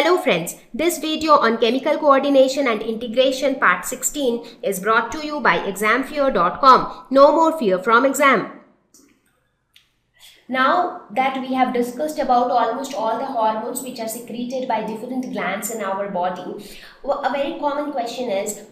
Hello friends, this video on chemical coordination and integration part 16 is brought to you by examfear.com. No more fear from exam. Now that we have discussed about almost all the hormones which are secreted by different glands in our body, a very common question is,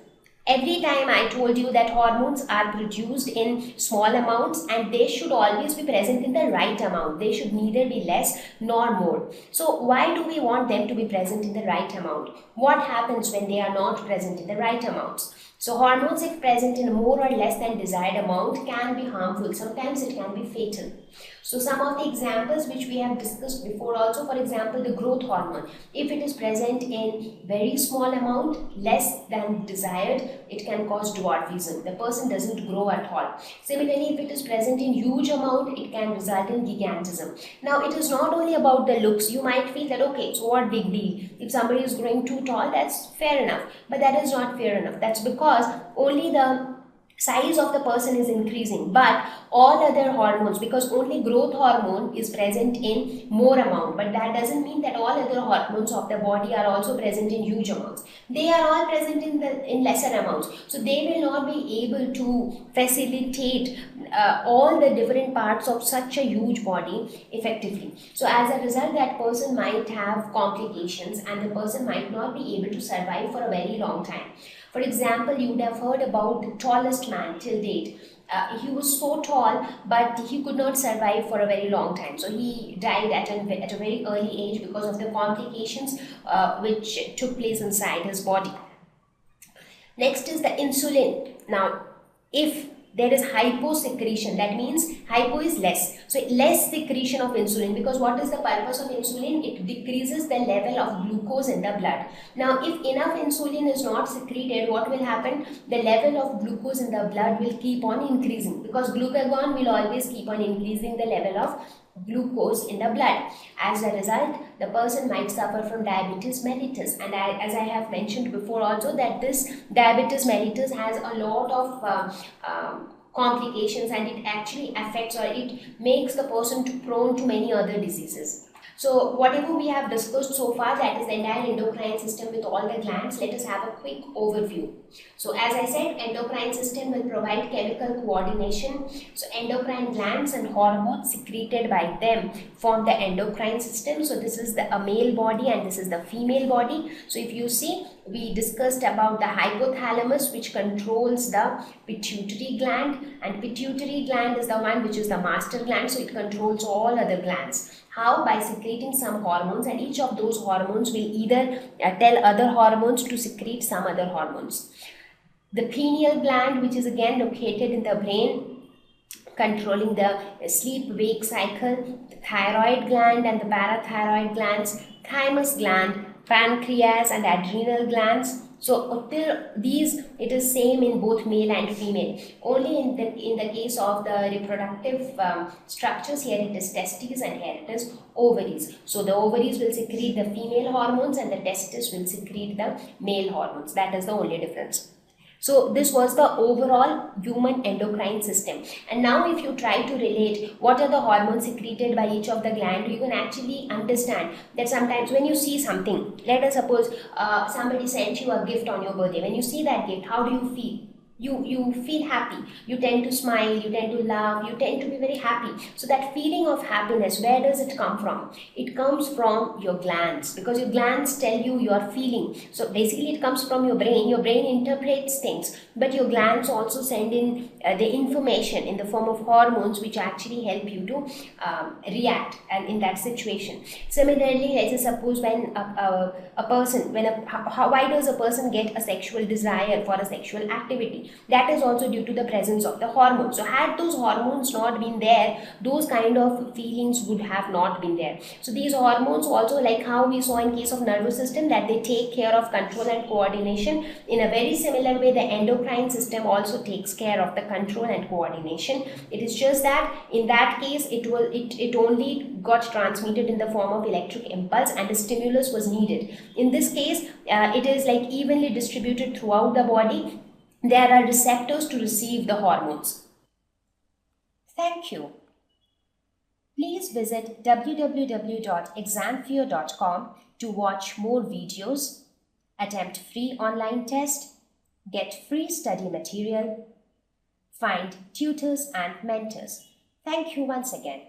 every time I told you that hormones are produced in small amounts and they should always be present in the right amount. They should neither be less nor more. So why do we want them to be present in the right amount? What happens when they are not present in the right amounts? So hormones, if present in more or less than desired amount, can be harmful. Sometimes it can be fatal. So some of the examples which we have discussed before also, for example, the growth hormone. If it is present in very small amount, less than desired, it can cause dwarfism. The person doesn't grow at all. Similarly, if it is present in huge amount, it can result in gigantism. Now, it is not only about the looks. You might feel that, okay, so what big deal? If somebody is growing too tall, that's fair enough. But that is not fair enough. That's because only the size of the person is increasing, but all other hormones, because only growth hormone is present in more amount, but that doesn't mean that all other hormones of the body are also present in huge amounts. They are all present in lesser amounts, so they will not be able to facilitate all the different parts of such a huge body effectively. So as a result, that person might have complications and the person might not be able to survive for a very long time. For example, you would have heard about the tallest man till date. He was so tall, but he could not survive for a very long time. So he died at a very early age because of the complications which took place inside his body. Next is the insulin. Now, if there is hyposecretion, that means hypo is less. So less secretion of insulin, because what is the purpose of insulin? It decreases the level of glucose in the blood. Now if enough insulin is not secreted, what will happen? The level of glucose in the blood will keep on increasing, because glucagon will always keep on increasing the level of glucose in the blood. As a result, the person might suffer from diabetes mellitus, and as I have mentioned before also, that this diabetes mellitus has a lot of complications, and it actually affects, or it makes the person prone to many other diseases. So whatever we have discussed so far, that is the entire endocrine system with all the glands, let us have a quick overview. So as I said, endocrine system will provide chemical coordination. So endocrine glands and hormones secreted by them form the endocrine system. So this is a male body and this is the female body. So if you see, we discussed about the hypothalamus, which controls the pituitary gland, and pituitary gland is the one which is the master gland, so it controls all other glands. How? By secreting some hormones, and each of those hormones will either tell other hormones to secrete some other hormones. The pineal gland, which is again located in the brain, controlling the sleep-wake cycle, the thyroid gland and the parathyroid glands, thymus gland, pancreas and adrenal glands. So these, it is same in both male and female. Only in the case of the reproductive structures, here it is testes and here it is ovaries. So the ovaries will secrete the female hormones and the testes will secrete the male hormones. That is the only difference. So this was the overall human endocrine system. And now if you try to relate what are the hormones secreted by each of the gland, you can actually understand that sometimes when you see something, let us suppose somebody sent you a gift on your birthday. When you see that gift, how do you feel? You feel happy, you tend to smile, you tend to laugh, you tend to be very happy. So that feeling of happiness, where does it come from? It comes from your glands, because your glands tell you your feeling. So basically it comes from your brain interprets things, but your glands also send in the information in the form of hormones which actually help you to react and in that situation. Similarly, let's just suppose when a person, why does a person get a sexual desire for a sexual activity? That is also due to the presence of the hormones. So had those hormones not been there, those kind of feelings would have not been there. So these hormones also, like how we saw in case of nervous system, that they take care of control and coordination. In a very similar way, the endocrine system also takes care of the control and coordination. It is just that in that case, it only got transmitted in the form of electric impulse and the stimulus was needed. In this case, it is like evenly distributed throughout the body. There are receptors to receive the hormones. Thank you. Please visit www.examfear.com to watch more videos, attempt free online test, get free study material, find tutors and mentors. Thank you once again.